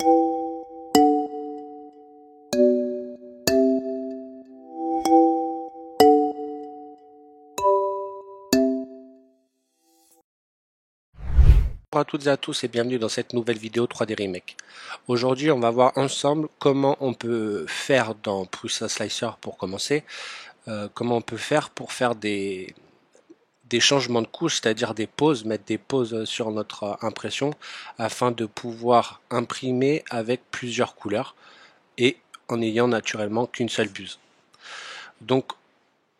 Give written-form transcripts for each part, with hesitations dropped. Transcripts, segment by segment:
Bonjour à toutes et à tous et bienvenue dans cette nouvelle vidéo 3D Remake. Aujourd'hui on va voir ensemble comment on peut faire dans Prusa Slicer pour commencer, comment on peut faire pour faire des changements de couche, c'est-à-dire des poses, mettre des poses sur notre impression afin de pouvoir imprimer avec plusieurs couleurs et en ayant naturellement qu'une seule buse. Donc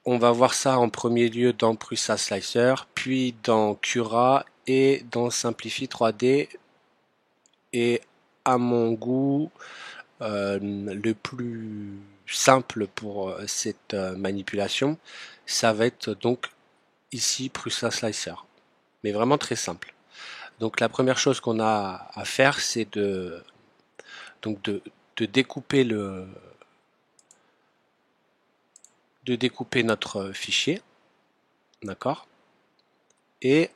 on va voir ça en premier lieu dans Prusa Slicer, puis dans Cura et dans Simplify 3D. Et à mon goût, le plus simple pour cette manipulation, ça va être donc ici Prusa Slicer, mais vraiment très simple. Donc la première chose qu'on a à faire, c'est de découper notre fichier, d'accord. Et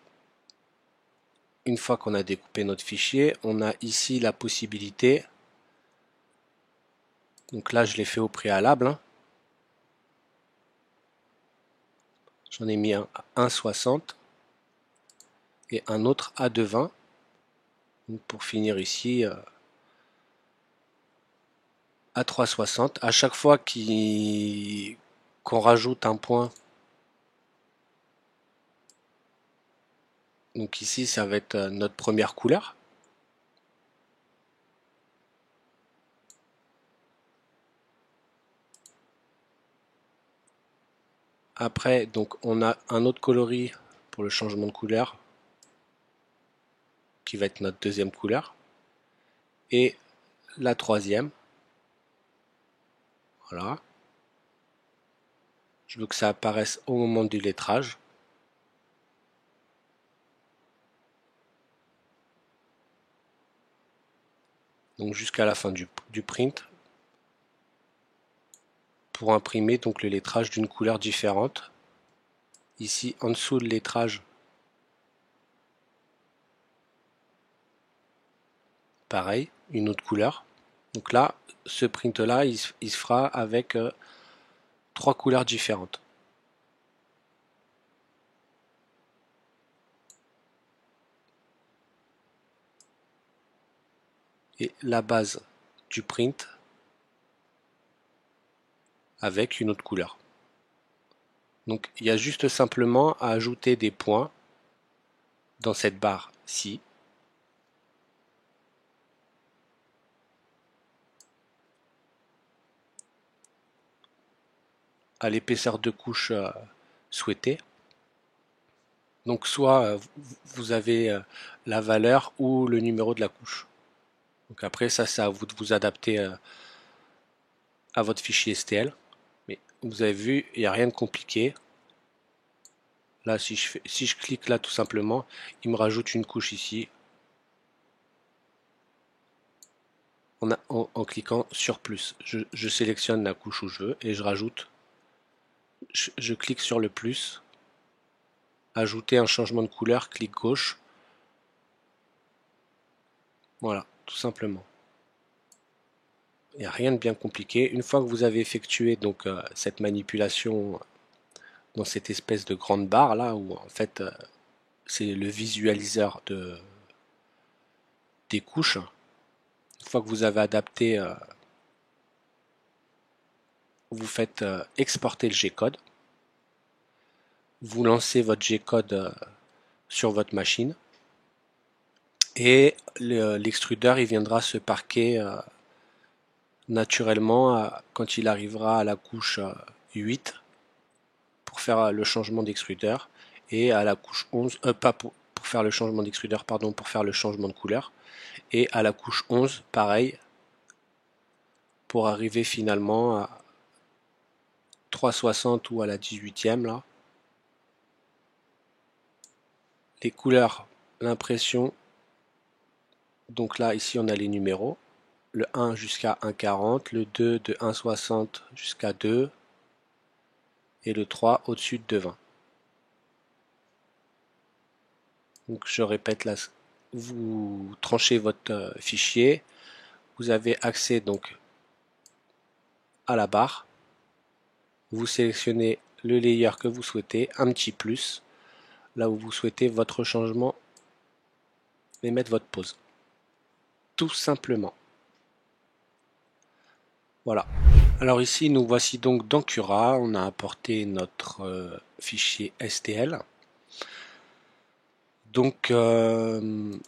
une fois qu'on a découpé notre fichier, on a ici la possibilité, donc là je l'ai fait au préalable, hein. J'en ai mis un à 1,60 et un autre à 2,20. Donc pour finir ici à 3,60. À chaque fois qu'on rajoute un point, donc ici ça va être notre première couleur. Après, donc on a un autre coloris pour le changement de couleur qui va être notre deuxième couleur. Et la troisième. Voilà. Je veux que ça apparaisse au moment du lettrage. Donc jusqu'à la fin du print. Pour imprimer donc le lettrage d'une couleur différente. Ici en dessous le lettrage, pareil, une autre couleur. Donc là, ce print là, il se fera avec trois couleurs différentes. Et la base du print avec une autre couleur. Donc il y a juste simplement à ajouter des points dans cette barre-ci. À l'épaisseur de couche souhaitée. Donc soit vous avez la valeur ou le numéro de la couche. Donc après ça c'est à vous de vous adapter à votre fichier STL. Mais vous avez vu, il n'y a rien de compliqué. Là si je clique là tout simplement, il me rajoute une couche ici. En cliquant sur plus. Je sélectionne la couche où je veux et je rajoute. Je clique sur le plus. Ajouter un changement de couleur, clic gauche. Voilà, tout simplement. Il n'y a rien de bien compliqué. Une fois que vous avez effectué donc cette manipulation dans cette espèce de grande barre là, où en fait c'est le visualiseur des couches. Une fois que vous avez adapté, vous faites exporter le G-code. Vous lancez votre G-code sur votre machine et l'extrudeur il viendra se parquer naturellement quand il arrivera à la couche 8 pour faire le changement d'extrudeur et à la couche 11, pas pour faire le changement d'extrudeur, pardon, pour faire le changement de couleur, et à la couche 11 pareil pour arriver finalement à 360 ou à la 18e là. Les couleurs, l'impression, donc là ici on a les numéros, le 1 jusqu'à 1,40, le 2 de 1,60 jusqu'à 2 et le 3 au-dessus de 2,20. Donc je répète là, vous tranchez votre fichier, vous avez accès donc à la barre. Vous sélectionnez le layer que vous souhaitez, un petit plus, là où vous souhaitez votre changement et mettre votre pause. Tout simplement. Voilà. Alors ici, nous voici donc dans Cura. On a apporté notre fichier STL. Donc, on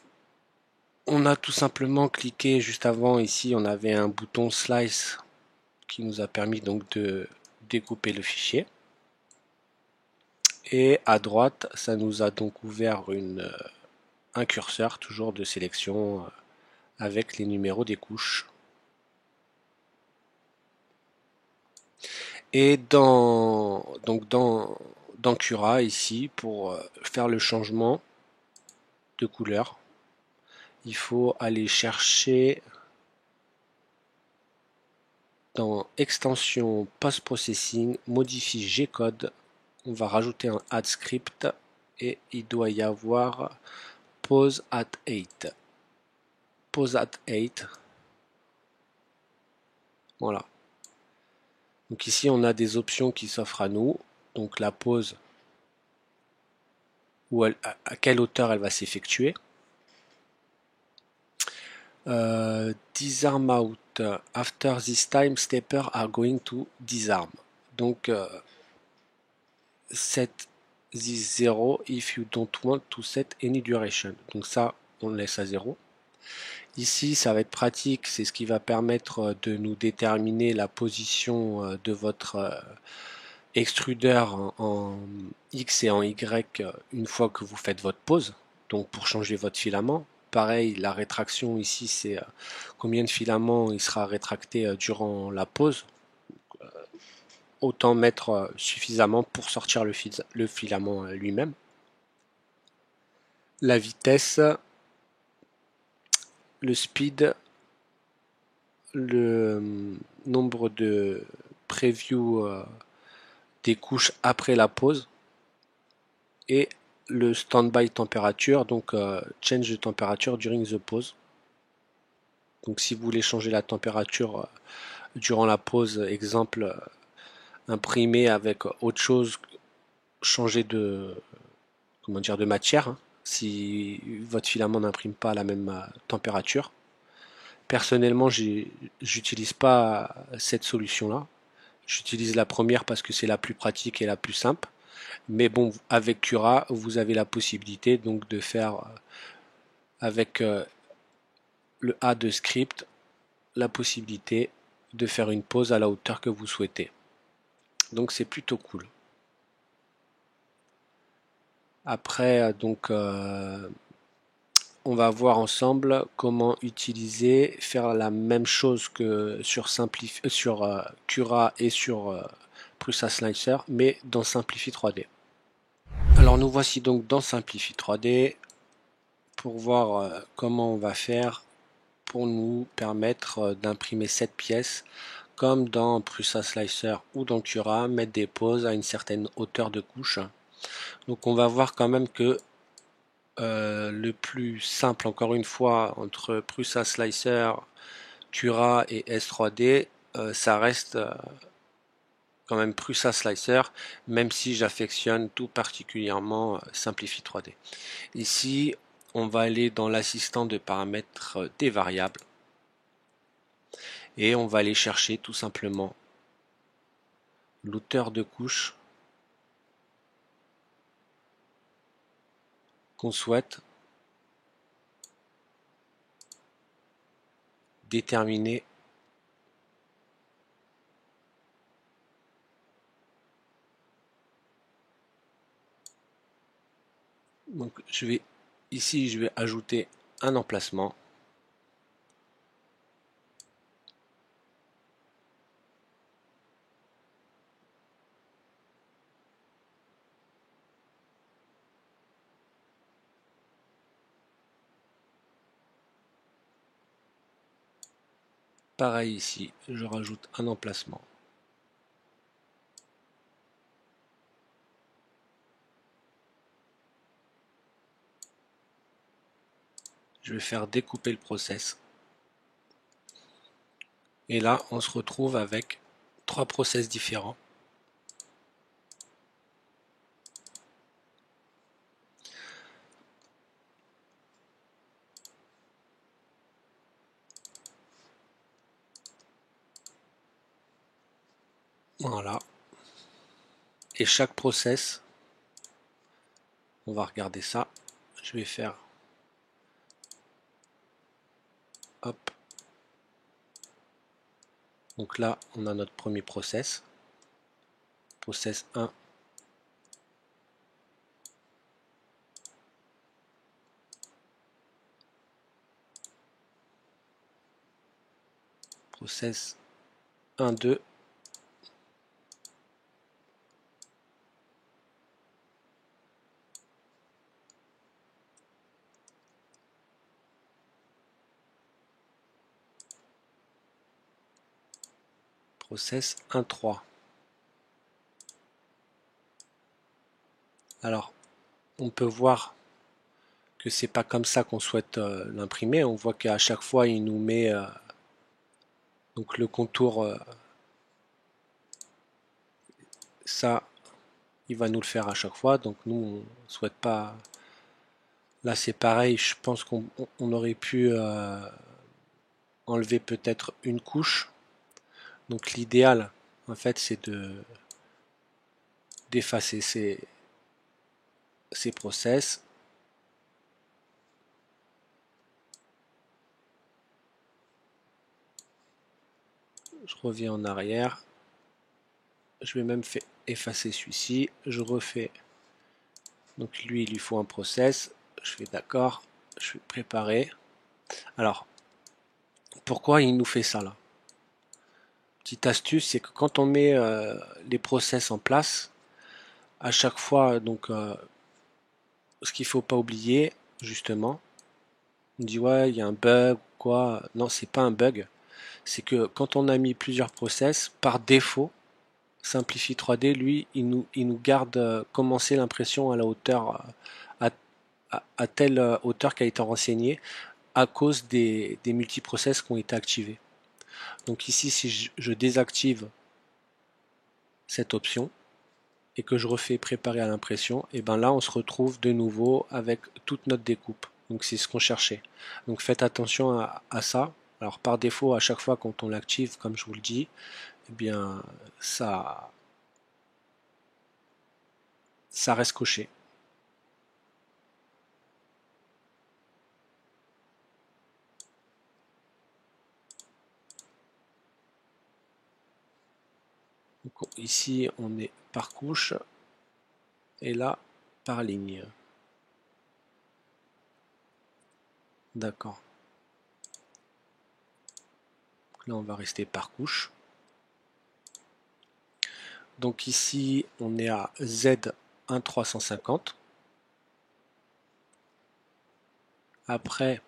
a tout simplement cliqué juste avant. Ici, on avait un bouton Slice qui nous a permis donc de découper le fichier. Et à droite, ça nous a donc ouvert un curseur toujours de sélection avec les numéros des couches. Et dans Cura ici, pour faire le changement de couleur, il faut aller chercher dans extension post-processing, modifie G-code, on va rajouter un add script et il doit y avoir pause at 8. Pause at 8. Voilà. Donc ici on a des options qui s'offrent à nous. Donc la pause, à quelle hauteur elle va s'effectuer. Disarm out. After this time, stepper are going to disarm. Donc set this 0 if you don't want to set any duration. Donc ça, on le laisse à 0. Ici, ça va être pratique, c'est ce qui va permettre de nous déterminer la position de votre extrudeur en X et en Y une fois que vous faites votre pause, donc pour changer votre filament. Pareil, la rétraction ici, c'est combien de filaments il sera rétracté durant la pause. Autant mettre suffisamment pour sortir le filament lui-même. La vitesse, le speed, le nombre de preview des couches après la pause et le standby température, donc change de température during the pause. Donc si vous voulez changer la température durant la pause, exemple imprimer avec autre chose, changer de de matière, hein, si votre filament n'imprime pas à la même température. Personnellement, j'utilise pas cette solution-là. J'utilise la première parce que c'est la plus pratique et la plus simple. Mais bon, avec Cura, vous avez la possibilité donc de faire avec le A de script la possibilité de faire une pause à la hauteur que vous souhaitez. Donc c'est plutôt cool. Après, on va voir ensemble comment utiliser, faire la même chose que sur Cura et sur Prusa Slicer, mais dans Simplify 3D. Alors nous voici donc dans Simplify 3D pour voir comment on va faire pour nous permettre d'imprimer cette pièce comme dans Prusa Slicer ou dans Cura, mettre des pauses à une certaine hauteur de couche. Donc on va voir quand même que le plus simple, encore une fois, entre Prusa Slicer, Cura et S3D, ça reste quand même Prusa Slicer, même si j'affectionne tout particulièrement Simplify 3D. Ici, on va aller dans l'assistant de paramètres des variables et on va aller chercher tout simplement l'auteur de couche qu'on souhaite déterminer. Donc ici je vais ajouter un emplacement. Pareil ici, je rajoute un emplacement. Je vais faire découper le process. Et là, on se retrouve avec 3 process différents. Voilà. Et chaque process, on va regarder ça. Je vais faire hop. Donc là, on a notre premier process. Process 1. Process 1, 2. Process 1, 3. Alors, on peut voir que c'est pas comme ça qu'on souhaite l'imprimer. On voit qu'à chaque fois, il nous met donc le contour, ça, il va nous le faire à chaque fois. Donc nous, on souhaite pas. Là, c'est pareil. Je pense qu'on aurait pu enlever peut-être une couche. Donc l'idéal, en fait, c'est d'effacer ces process. Je reviens en arrière. Je vais même faire effacer celui-ci. Je refais. Donc lui, il lui faut un process. Je fais d'accord. Je vais préparer. Alors, pourquoi il nous fait ça là? Petite astuce, c'est que quand on met les process en place, à chaque fois, donc, ce qu'il faut pas oublier, justement, on dit ouais, il y a un bug, quoi. Non, c'est pas un bug. C'est que quand on a mis plusieurs process, par défaut, Simplify 3D, lui, il nous garde commencer l'impression à la hauteur, à telle hauteur qui a été renseignée à cause des multiprocess qui ont été activés. Donc ici, si je désactive cette option et que je refais préparer à l'impression, et ben là, on se retrouve de nouveau avec toute notre découpe. Donc c'est ce qu'on cherchait. Donc faites attention à ça. Alors par défaut, à chaque fois quand on l'active, comme je vous le dis, eh bien ça reste coché. Donc, ici, on est par couche et là, par ligne. D'accord. Là, on va rester par couche. Donc ici, on est à Z1 350. Après,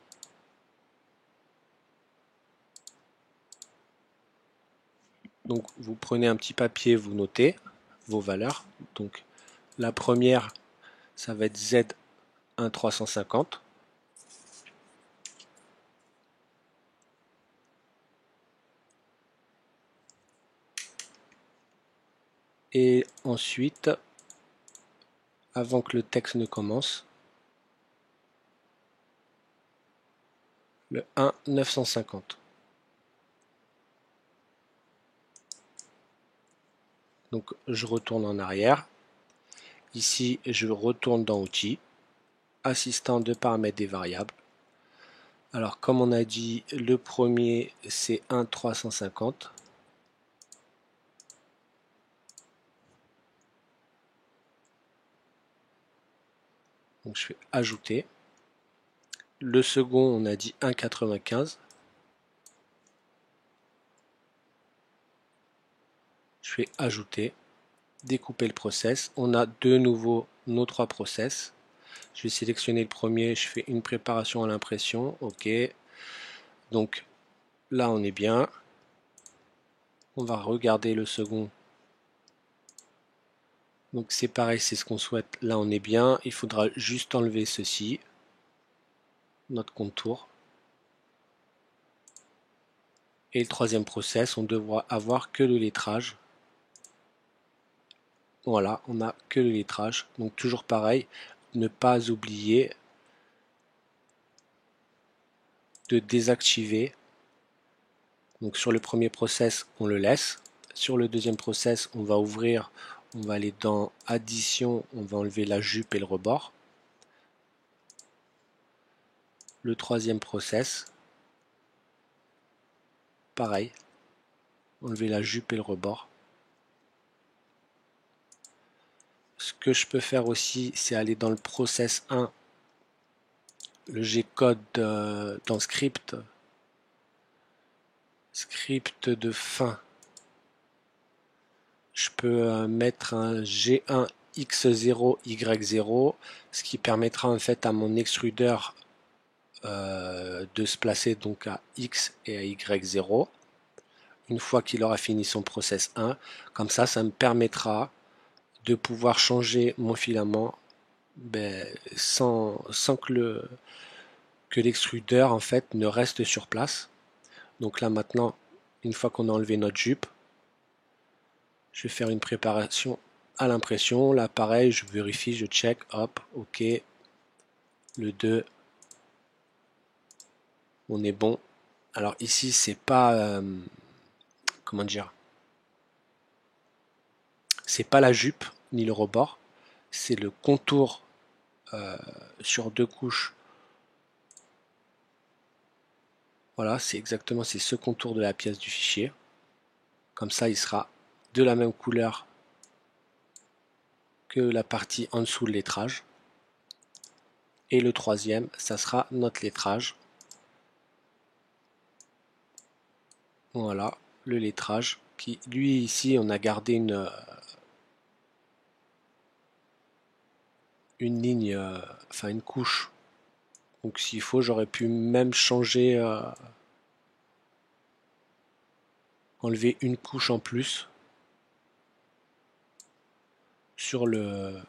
donc vous prenez un petit papier, vous notez vos valeurs. Donc la première, ça va être Z1 350. Et ensuite, avant que le texte ne commence, le 1 950. Donc je retourne en arrière. Ici, je retourne dans Outils, Assistant de paramètres des variables. Alors, comme on a dit, le premier, c'est 1 350. Donc, je fais Ajouter. Le second, on a dit 1 95. Je fais Ajouter. Découper le process. On a de nouveau nos 3 process. Je vais sélectionner le premier, je fais une préparation à l'impression. OK. Donc, là, on est bien. On va regarder le second. Donc c'est pareil, c'est ce qu'on souhaite. Là on est bien, il faudra juste enlever ceci, notre contour. Et le troisième process, on devra avoir que le lettrage. Voilà, on n'a que le lettrage. Donc toujours pareil, ne pas oublier de désactiver. Donc sur le premier process, on le laisse. Sur le deuxième process, on va ouvrir, on va aller dans addition, on va enlever la jupe et le rebord. Le troisième process, pareil, enlever la jupe et le rebord. Ce que je peux faire aussi, c'est aller dans le process 1, le G-code dans script de fin. Je peux mettre un G1 X0 Y0, ce qui permettra en fait à mon extrudeur de se placer donc à X et à Y0 une fois qu'il aura fini son process 1. Comme ça me permettra de pouvoir changer mon filament sans que l'extrudeur en fait ne reste sur place. Donc là maintenant, une fois qu'on a enlevé notre jupe, je vais faire une préparation à l'impression. Là pareil, je vérifie, je check, hop, ok. Le 2, on est bon. Alors ici c'est pas comment dire, c'est pas la jupe ni le rebord, c'est le contour sur deux couches. Voilà, c'est exactement, c'est ce contour de la pièce du fichier. Comme ça, il sera de la même couleur que la partie en dessous de lettrage. Et le troisième, ça sera notre lettrage. Voilà, le lettrage qui, lui, ici, on a gardé une ligne, enfin une couche. Donc s'il faut, j'aurais pu même changer, enlever une couche en plus sur le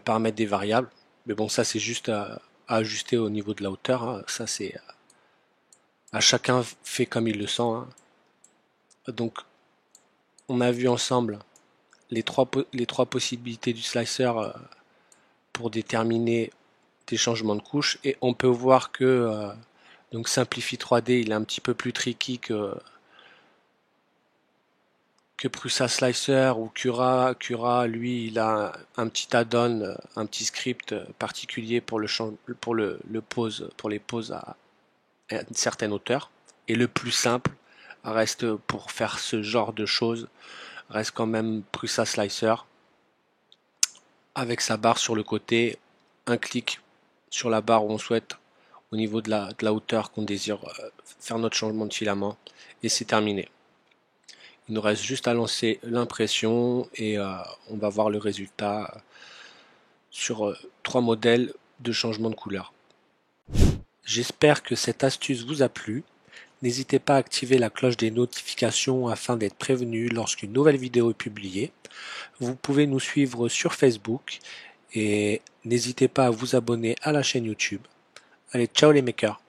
paramètre des variables. Mais bon, ça c'est juste à ajuster au niveau de la hauteur, hein. Ça c'est à chacun fait comme il le sent, hein. Donc on a vu ensemble les trois possibilités du slicer pour déterminer des changements de couche, et on peut voir que donc Simplify 3D il est un petit peu plus tricky que Prusa Slicer ou Cura. Cura, lui, il a un petit add-on, un petit script particulier pour les poses à une certaine hauteur. Et le plus simple reste, pour faire ce genre de choses, reste quand même Prusa Slicer avec sa barre sur le côté, un clic sur la barre où on souhaite au niveau de la hauteur qu'on désire faire notre changement de filament, et c'est terminé. Il nous reste juste à lancer l'impression et on va voir le résultat sur 3 modèles de changement de couleur. J'espère que cette astuce vous a plu. N'hésitez pas à activer la cloche des notifications afin d'être prévenu lorsqu'une nouvelle vidéo est publiée. Vous pouvez nous suivre sur Facebook et n'hésitez pas à vous abonner à la chaîne YouTube. Allez, ciao les makers!